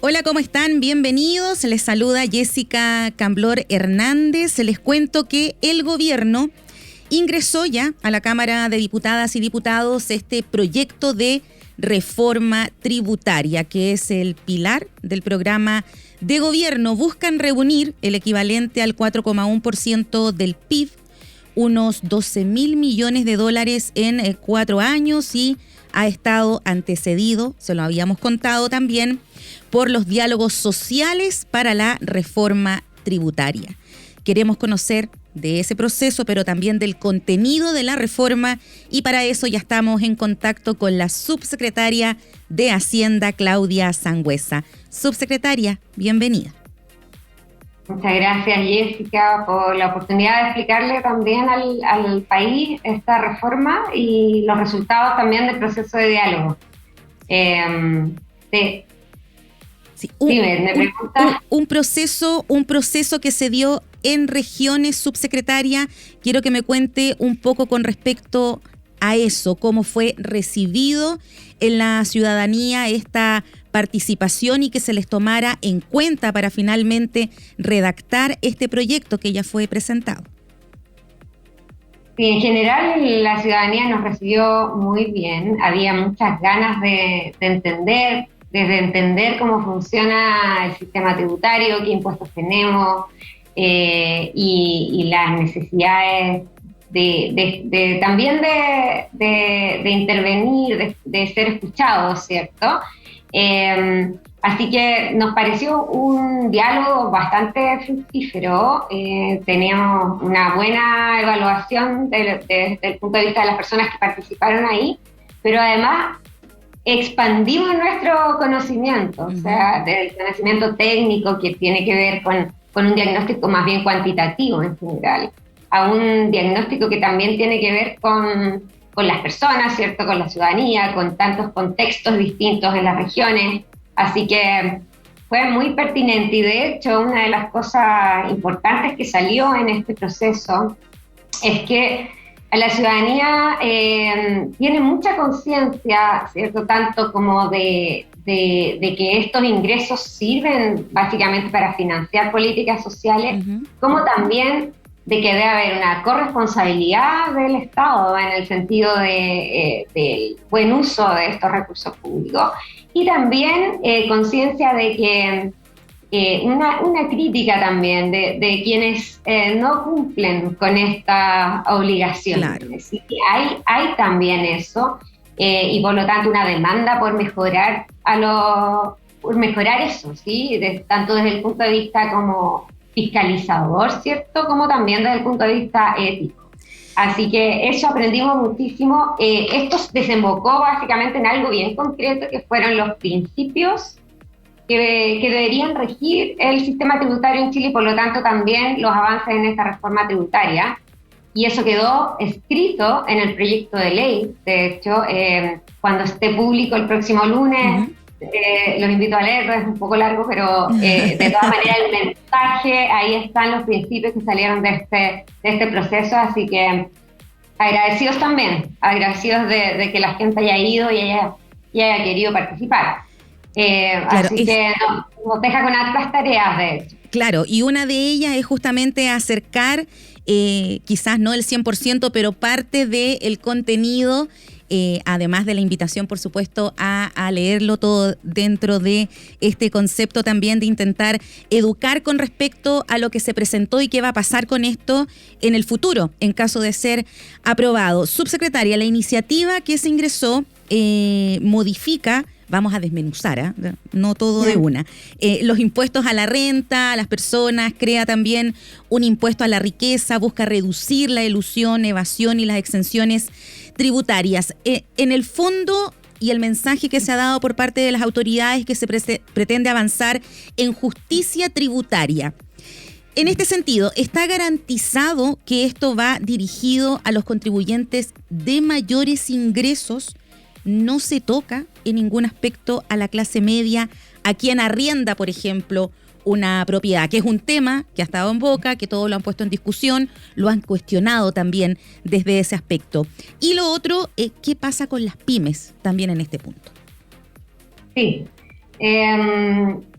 Hola, ¿cómo están? Bienvenidos. Les saluda Jessica Camblor Hernández. Les cuento que el gobierno ingresó ya a la Cámara de Diputadas y Diputados este proyecto de reforma tributaria, que es el pilar del programa de gobierno. Buscan reunir el equivalente al 4,1% del PIB, unos 12.000 millones de dólares en 4 años, y ha estado antecedido, se lo habíamos contado también, por los diálogos sociales para la reforma tributaria. Queremos conocer de ese proceso, pero también del contenido de la reforma, y para eso ya estamos en contacto con la subsecretaria de Hacienda, Claudia Sangüesa. Subsecretaria, bienvenida. Muchas gracias, Jessica, por la oportunidad de explicarle también al país esta reforma y los resultados también del proceso de diálogo. Sí, un proceso que se dio en regiones, subsecretaria. Quiero que me cuente un poco con respecto a eso, cómo fue recibido en la ciudadanía esta participación y que se les tomara en cuenta para finalmente redactar este proyecto que ya fue presentado. Sí, en general la ciudadanía nos recibió muy bien. Había muchas ganas de entender, desde entender cómo funciona el sistema tributario, qué impuestos tenemos y las necesidades también de intervenir, de ser escuchados, ¿cierto? Así que nos pareció un diálogo bastante fructífero. Teníamos una buena evaluación desde el punto de vista de las personas que participaron ahí, pero además expandimos nuestro conocimiento, o sea, del conocimiento técnico que tiene que ver con un diagnóstico más bien cuantitativo en general, a un diagnóstico que también tiene que ver con las personas, ¿cierto? Con la ciudadanía, con tantos contextos distintos en las regiones. Así que fue muy pertinente, y de hecho una de las cosas importantes que salió en este proceso es que la ciudadanía tiene mucha conciencia, ¿cierto? Tanto como de que estos ingresos sirven básicamente para financiar políticas sociales, como también de que debe haber una corresponsabilidad del Estado en el sentido del buen uso de estos recursos públicos, y también conciencia de que una crítica también de quienes no cumplen con esta obligación. Claro. Así que hay también eso, y por lo tanto una demanda por mejorar eso, ¿sí? Tanto desde el punto de vista como fiscalizador, ¿cierto? Como también desde el punto de vista ético. Así que eso aprendimos muchísimo. Esto desembocó básicamente en algo bien concreto, que fueron los principios que deberían regir el sistema tributario en Chile, y por lo tanto también los avances en esta reforma tributaria. Y eso quedó escrito en el proyecto de ley. De hecho, cuando esté público el próximo lunes, los invito a leerlo, es un poco largo, pero de todas maneras el mensaje, ahí están los principios que salieron de este proceso, así que agradecidos también, agradecidos de que la gente haya ido y haya querido participar. Claro, así que nos deja con otras tareas, de hecho. Claro, y una de ellas es justamente acercar, quizás no el 100%, pero parte del contenido, además de la invitación, por supuesto, a leerlo todo dentro de este concepto también de intentar educar con respecto a lo que se presentó y qué va a pasar con esto en el futuro, en caso de ser aprobado. Subsecretaria, la iniciativa que se ingresó modifica, vamos a desmenuzar, no todo de una, los impuestos a la renta, a las personas, crea también un impuesto a la riqueza, busca reducir la elusión, evasión y las exenciones tributarias. En el fondo, y el mensaje que se ha dado por parte de las autoridades, que se pretende avanzar en justicia tributaria. En este sentido, ¿está garantizado que esto va dirigido a los contribuyentes de mayores ingresos? ¿No se toca en ningún aspecto a la clase media, a quien arrienda, por ejemplo, una propiedad, que es un tema que ha estado en boca, que todos lo han puesto en discusión, lo han cuestionado también desde ese aspecto? Y lo otro, ¿qué pasa con las pymes también en este punto? Sí,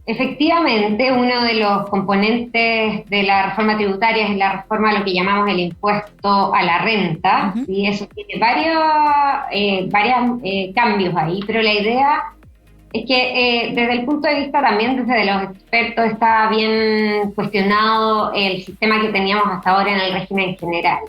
Efectivamente, uno de los componentes de la reforma tributaria es la reforma a lo que llamamos el impuesto a la renta. Uh-huh. ¿Sí? Eso tiene varios cambios ahí, pero la idea es que desde el punto de vista también desde los expertos está bien cuestionado el sistema que teníamos hasta ahora en el régimen general.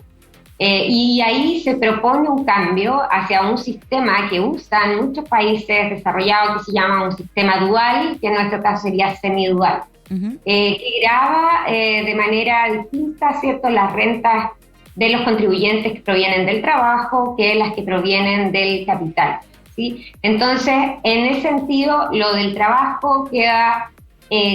Y ahí se propone un cambio hacia un sistema que usan muchos países desarrollados que se llama un sistema dual, que en nuestro caso sería semidual, uh-huh. Que grava de manera distinta, ¿cierto?, las rentas de los contribuyentes que provienen del trabajo que las que provienen del capital, ¿sí? Entonces, en ese sentido, lo del trabajo queda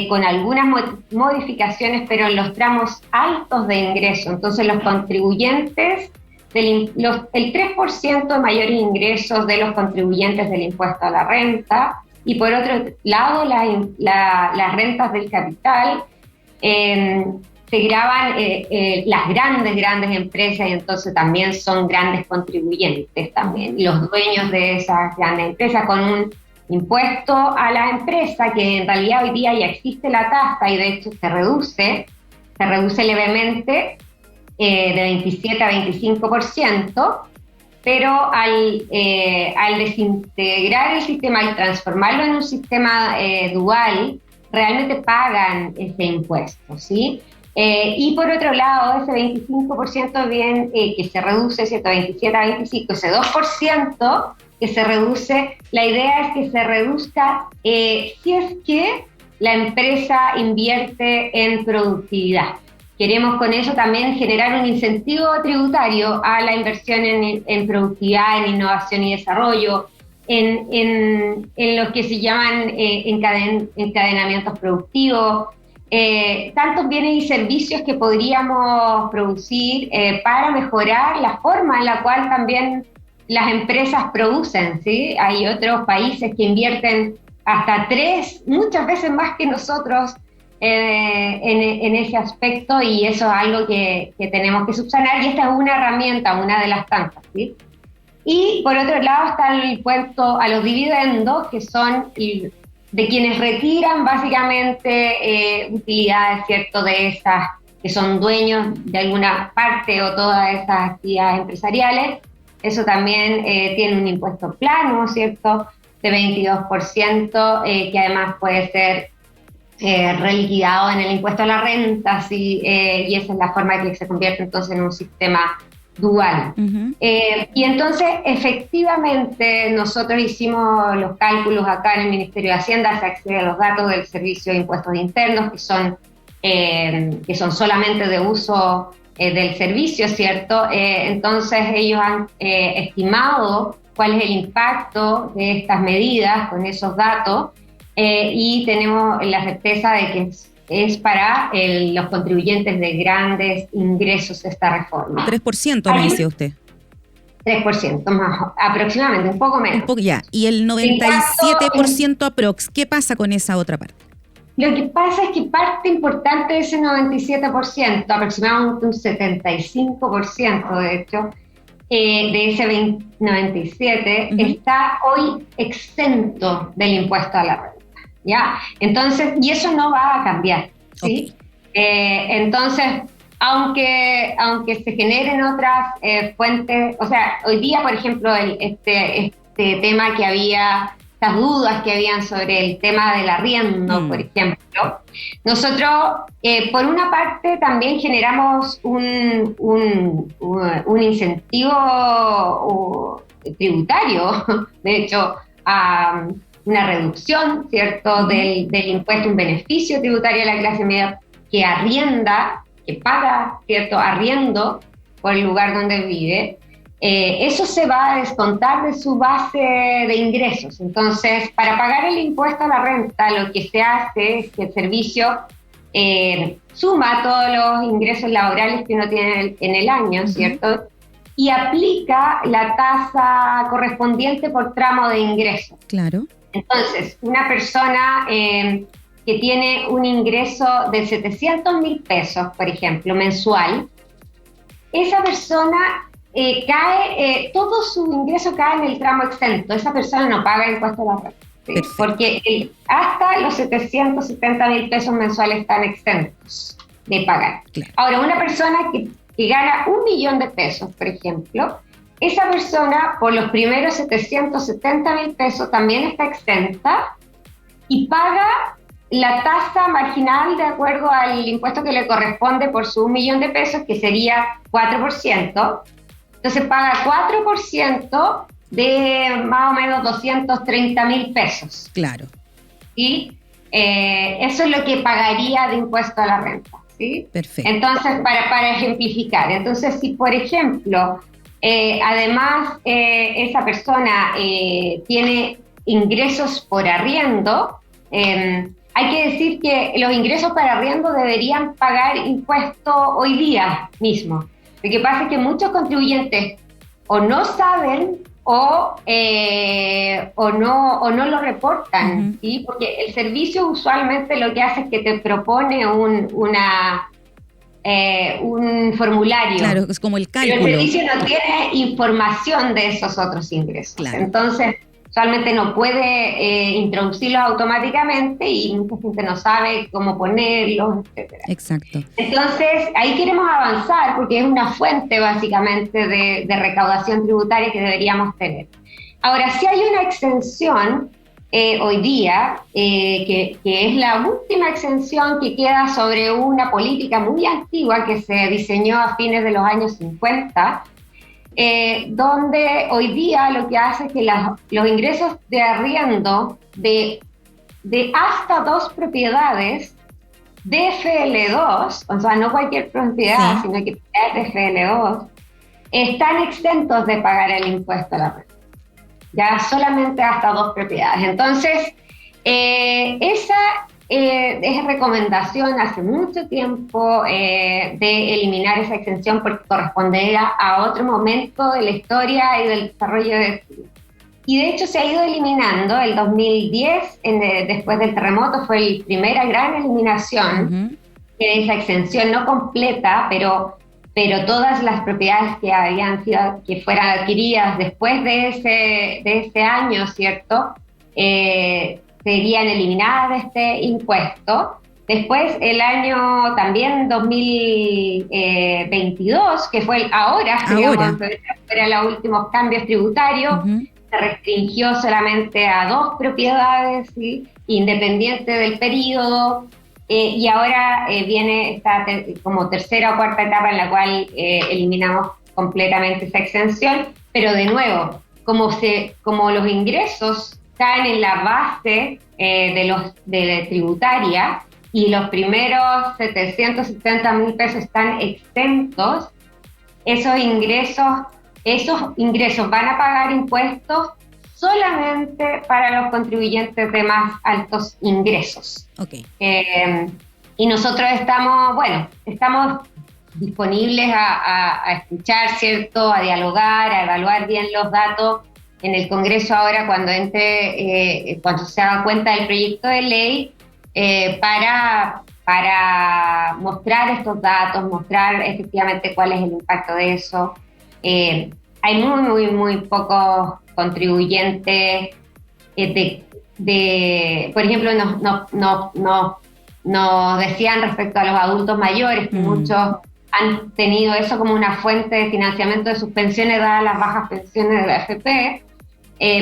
con algunas modificaciones, pero en los tramos altos de ingreso. Entonces, los contribuyentes, el 3% de mayores ingresos de los contribuyentes del impuesto a la renta, y por otro lado, las rentas del capital, se graban las grandes empresas, y entonces también son grandes contribuyentes también, los dueños de esas grandes empresas, con un impuesto a la empresa, que en realidad hoy día ya existe la tasa y de hecho se reduce levemente de 27 a 25%, pero al desintegrar el sistema, al transformarlo en un sistema dual, realmente pagan ese impuesto, ¿sí? Y por otro lado, ese 25% bien, que se reduce, ¿cierto?, 27 a 25, ese 2%, que se reduce, la idea es que se reduzca si es que la empresa invierte en productividad. Queremos con eso también generar un incentivo tributario a la inversión en productividad, en innovación y desarrollo, en lo que se llaman encadenamientos productivos, tantos bienes y servicios que podríamos producir para mejorar la forma en la cual también las empresas producen, ¿sí? Hay otros países que invierten hasta 3, muchas veces más que nosotros en ese aspecto, y eso es algo que tenemos que subsanar, y esta es una herramienta, una de las tantas, ¿sí? Y por otro lado está el impuesto a los dividendos, que son de quienes retiran básicamente utilidades, ¿cierto?, de esas que son dueños de alguna parte o todas esas actividades empresariales. Eso también tiene un impuesto plano, ¿cierto?, de 22%, que además puede ser reliquidado en el impuesto a la renta, ¿sí? Y esa es la forma en que se convierte entonces en un sistema dual. Uh-huh. Y entonces, efectivamente, nosotros hicimos los cálculos acá en el Ministerio de Hacienda, se accede a los datos del Servicio de Impuestos Internos, que son solamente de uso del servicio, ¿cierto? Entonces ellos han estimado cuál es el impacto de estas medidas con esos datos, y tenemos la certeza de que es para los contribuyentes de grandes ingresos esta reforma. 3% me dice usted. 3% más, aproximadamente, un poco menos. Ya, y el 97% aprox, ¿qué pasa con esa otra parte? Lo que pasa es que parte importante de ese 97%, aproximadamente un 75% de hecho, de ese 97%, uh-huh, está hoy exento del impuesto a la renta, ¿ya? Entonces, y eso no va a cambiar, ¿sí? Okay. Entonces, aunque se generen otras fuentes, o sea, hoy día, por ejemplo, este tema que había, estas dudas que habían sobre el tema del arriendo, por ejemplo, nosotros, por una parte, también generamos un incentivo tributario, de hecho, a una reducción, ¿cierto?, del impuesto, un beneficio tributario a la clase media que arrienda, que paga, ¿cierto?, arriendo por el lugar donde vive. Eso se va a descontar de su base de ingresos. Entonces, para pagar el impuesto a la renta, lo que se hace es que el servicio suma todos los ingresos laborales que uno tiene en el año, ¿cierto?, y aplica la tasa correspondiente por tramo de ingreso. Claro. Entonces, una persona que tiene un ingreso de 700.000 pesos, por ejemplo, mensual, esa persona todo su ingreso cae en el tramo exento. Esa persona no paga impuesto a la renta, ¿sí? Porque hasta los 770.000 pesos mensuales están exentos de pagar. Claro. Ahora, una persona que gana 1 millón de pesos, por ejemplo, esa persona por los primeros 770.000 pesos también está exenta y paga la tasa marginal de acuerdo al impuesto que le corresponde por su 1 millón de pesos, que sería 4%. Entonces paga 4% de más o menos 230.000 pesos. Claro. Y eso es lo que pagaría de impuesto a la renta. ¿Sí? Perfecto. Entonces, para ejemplificar, entonces si por ejemplo, además esa persona tiene ingresos por arriendo, hay que decir que los ingresos por arriendo deberían pagar impuesto hoy día mismo. Lo que pasa es que muchos contribuyentes o no saben o no lo reportan, ¿sí? Porque el servicio usualmente lo que hace es que te propone un formulario. Claro, es como el cálculo. Pero el servicio no tiene información de esos otros ingresos. Claro. Entonces, usualmente no puede introducirlos automáticamente y mucha gente no sabe cómo ponerlos, etc. Exacto. Entonces, ahí queremos avanzar porque es una fuente básicamente de recaudación tributaria que deberíamos tener. Ahora, sí hay una exención hoy día, que es la última exención que queda sobre una política muy antigua que se diseñó a fines de los años 50, donde hoy día lo que hace es que los ingresos de arriendo de hasta 2 propiedades de FL2, o sea, no cualquier propiedad, sí, sino que es de FL2, están exentos de pagar el impuesto a la renta. Ya solamente hasta 2 propiedades. Entonces, esa es recomendación hace mucho tiempo de eliminar esa exención porque correspondería a otro momento de la historia y del desarrollo de... Y de hecho se ha ido eliminando. El 2010, después del terremoto, fue la primera gran eliminación de esa exención, no completa, pero todas las propiedades que habían sido, que fueran adquiridas después de ese año, ¿cierto? Serían eliminadas de este impuesto. Después, el año también 2022, que fue digamos, fueron los últimos cambios tributarios, se restringió solamente a 2 propiedades, ¿sí? Independiente del periodo. Y ahora viene esta como tercera o cuarta etapa en la cual eliminamos completamente esa exención, pero de nuevo, como los ingresos caen en la base de tributaria y los primeros 770.000 pesos están exentos, esos ingresos van a pagar impuestos solamente para los contribuyentes de más altos ingresos. Okay. Y nosotros estamos disponibles a escuchar, ¿cierto? A dialogar, a evaluar bien los datos en el Congreso ahora cuando se haga cuenta del proyecto de ley, para mostrar estos datos, mostrar efectivamente cuál es el impacto de eso. Hay muy pocos contribuyentes por ejemplo, nos decían respecto a los adultos mayores que muchos han tenido eso como una fuente de financiamiento de sus pensiones dadas las bajas pensiones de la AFP,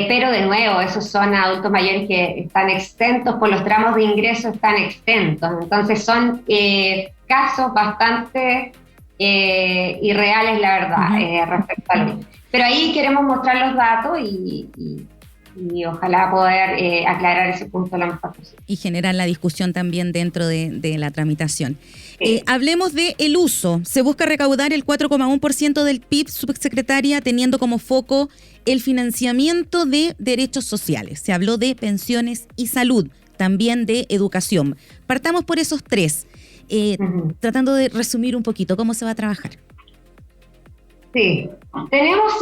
pero de nuevo, esos son adultos mayores que están exentos por los tramos de ingreso, están exentos. Entonces son casos bastante irreales, la verdad, respecto a lo. Pero ahí queremos mostrar los datos y ojalá poder aclarar ese punto lo mejor posible. Y generar la discusión también dentro de la tramitación. Sí. Hablemos de el uso. Se busca recaudar el 4,1% del PIB, subsecretaria, teniendo como foco el financiamiento de derechos sociales. Se habló de pensiones y salud, también de educación. Partamos por esos 3, tratando de resumir un poquito cómo se va a trabajar. Sí, tenemos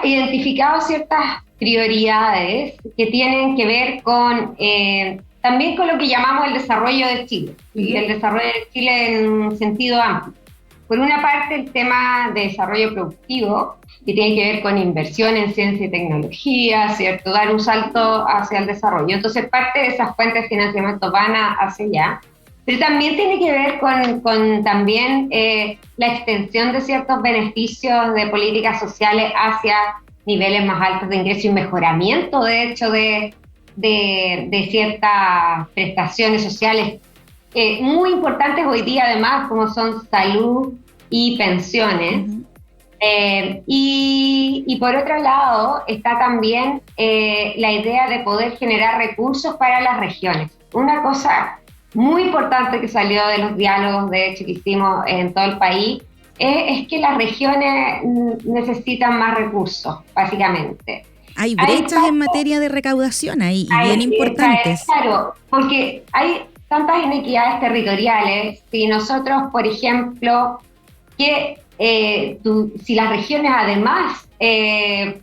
identificado ciertas prioridades que tienen que ver con también con lo que llamamos el desarrollo de Chile, y el desarrollo de Chile en un sentido amplio. por una parte, el tema de desarrollo productivo, que tiene que ver con inversión en ciencia y tecnología, ¿cierto? Dar un salto hacia el desarrollo. Entonces, parte de esas fuentes de financiamiento van hacia allá. Pero también tiene que ver con también la extensión de ciertos beneficios de políticas sociales hacia niveles más altos de ingreso y mejoramiento, de hecho, de ciertas prestaciones sociales muy importantes hoy día, además, como son salud y pensiones. Uh-huh. Y por otro lado está también la idea de poder generar recursos para las regiones. Una cosa muy importante que salió de los diálogos, de hecho, que hicimos en todo el país, es que las regiones necesitan más recursos, básicamente. Hay brechas en materia de recaudación ahí, y bien importantes. Claro, porque hay tantas inequidades territoriales. Si nosotros, por ejemplo, si las regiones además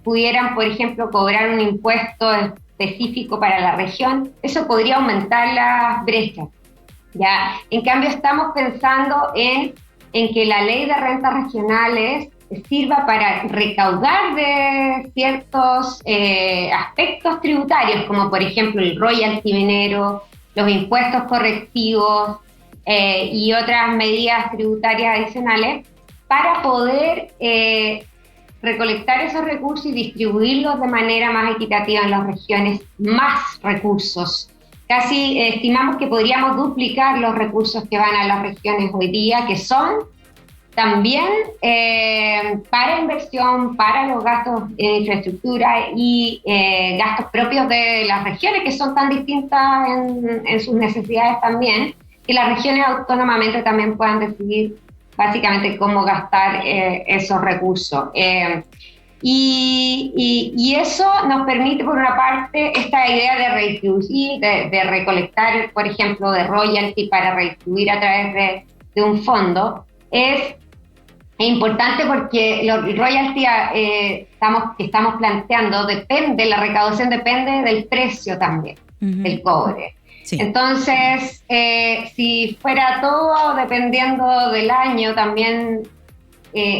pudieran, por ejemplo, cobrar un impuesto específico para la región, eso podría aumentar las brechas. ¿Ya? En cambio, estamos pensando en que la ley de rentas regionales sirva para recaudar de ciertos aspectos tributarios, como por ejemplo el royalty minero, los impuestos correctivos y otras medidas tributarias adicionales, para poder recolectar esos recursos y distribuirlos de manera más equitativa en las regiones, más recursos. Casi estimamos que podríamos duplicar los recursos que van a las regiones hoy día, que son también para inversión, para los gastos en infraestructura y gastos propios de las regiones, que son tan distintas en sus necesidades también, que las regiones autónomamente también puedan decidir básicamente cómo gastar esos recursos. Y eso nos permite, por una parte, esta idea de redistribuir, de recolectar, por ejemplo, de royalty para redistribuir a través de un fondo. Es importante porque el royalty que estamos planteando la recaudación depende del precio también, uh-huh, del cobre. Sí. Entonces, si fuera todo dependiendo del año, también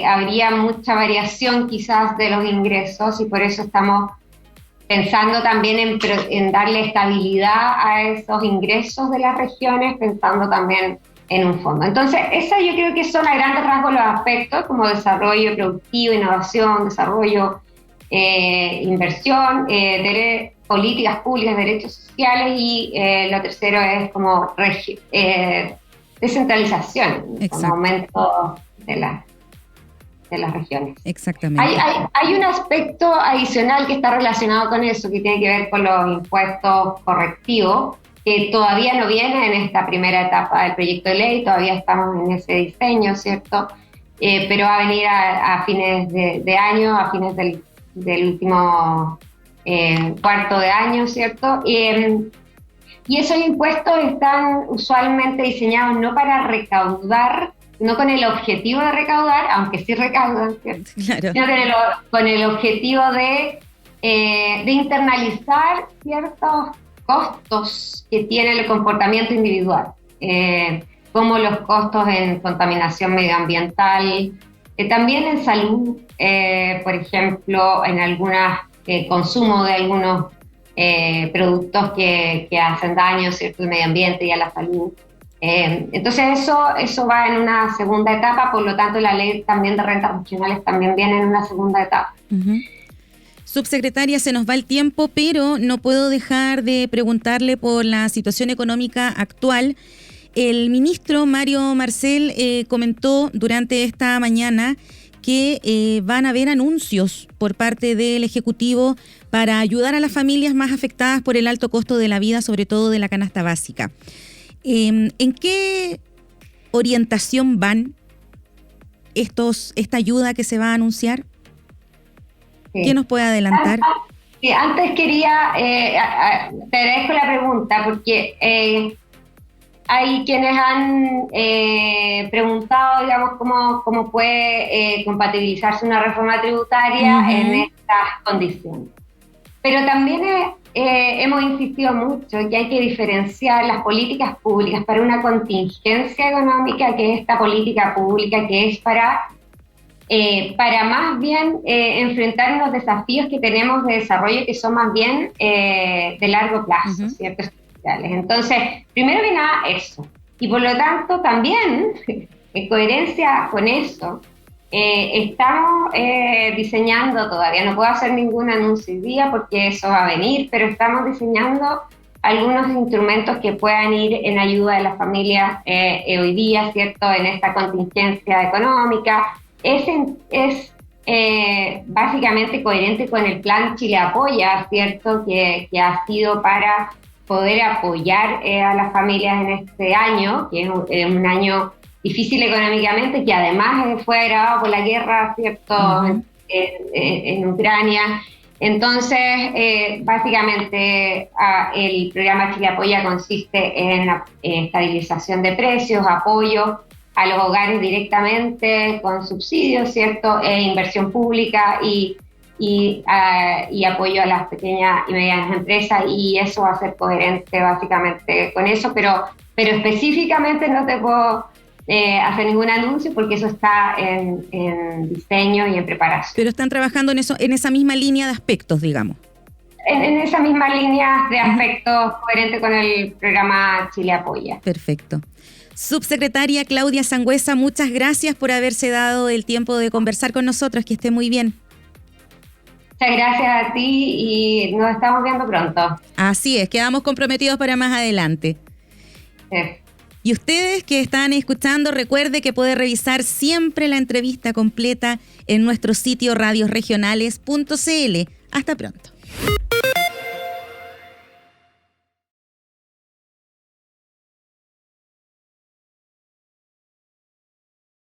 habría mucha variación quizás de los ingresos, y por eso estamos pensando también en darle estabilidad a esos ingresos de las regiones, pensando también en un fondo. Entonces, eso yo creo que son a grandes rasgos los aspectos, como desarrollo productivo, innovación, desarrollo, inversión, políticas públicas, derechos sociales, y lo tercero es como descentralización, un aumento de las regiones. Exactamente. Hay un aspecto adicional que está relacionado con eso, que tiene que ver con los impuestos correctivos, que todavía no viene en esta primera etapa del proyecto de ley, todavía estamos en ese diseño, ¿cierto? Pero va a venir a fines de año, a fines del último cuarto de año, ¿cierto? Y esos impuestos están usualmente diseñados no para recaudar, no con el objetivo de recaudar, aunque sí recaudan, ¿cierto? Claro. Sino con el objetivo de internalizar ciertos costos que tiene el comportamiento individual, como los costos en contaminación medioambiental, también en salud, por ejemplo, en consumo de algunos productos que hacen daño, ¿cierto?, al medio ambiente y a la salud. Entonces eso va en una segunda etapa, por lo tanto la ley también de rentas regionales también viene en una segunda etapa. Uh-huh. Subsecretaria, se nos va el tiempo, pero no puedo dejar de preguntarle por la situación económica actual. El ministro Mario Marcel comentó durante esta mañana que van a haber anuncios por parte del Ejecutivo para ayudar a las familias más afectadas por el alto costo de la vida, sobre todo de la canasta básica. ¿En qué orientación van esta ayuda que se va a anunciar? Sí. ¿Qué nos puede adelantar? Sí, antes quería, te agradezco la pregunta, porque hay quienes han preguntado, digamos, cómo puede compatibilizarse una reforma tributaria, uh-huh, en estas condiciones. Pero también hemos insistido mucho que hay que diferenciar las políticas públicas para una contingencia económica, que es esta política pública que es para más bien enfrentar los desafíos que tenemos de desarrollo que son más bien de largo plazo, ¿cierto? Estructurales. Entonces, primero que nada, eso. Y por lo tanto, también, en coherencia con eso, estamos diseñando, todavía no puedo hacer ningún anuncio hoy día porque eso va a venir, pero estamos diseñando algunos instrumentos que puedan ir en ayuda de las familias hoy día, ¿cierto? En esta contingencia económica. Es básicamente coherente con el plan Chile Apoya, ¿cierto? Que ha sido para poder apoyar a las familias en este año, que es un año difícil económicamente, que además fue agravado por la guerra, ¿cierto? En Ucrania. Entonces, básicamente, el programa Chile Apoya consiste en la estabilización de precios, apoyo a los hogares directamente con subsidios, ¿cierto? Inversión pública y apoyo a las pequeñas y medianas empresas, y eso va a ser coherente básicamente con eso, pero específicamente no te puedo hacer ningún anuncio porque eso está en diseño y en preparación. Pero están trabajando en eso, en esa misma línea de aspectos, digamos. En esa misma línea de aspectos coherente con el programa Chile Apoya. Perfecto. Subsecretaria Claudia Sangüesa, muchas gracias por haberse dado el tiempo de conversar con nosotros. Que esté muy bien. Muchas gracias a ti y nos estamos viendo pronto. Así es, quedamos comprometidos para más adelante. Sí. Y ustedes que están escuchando, recuerde que puede revisar siempre la entrevista completa en nuestro sitio radiosregionales.cl. Hasta pronto.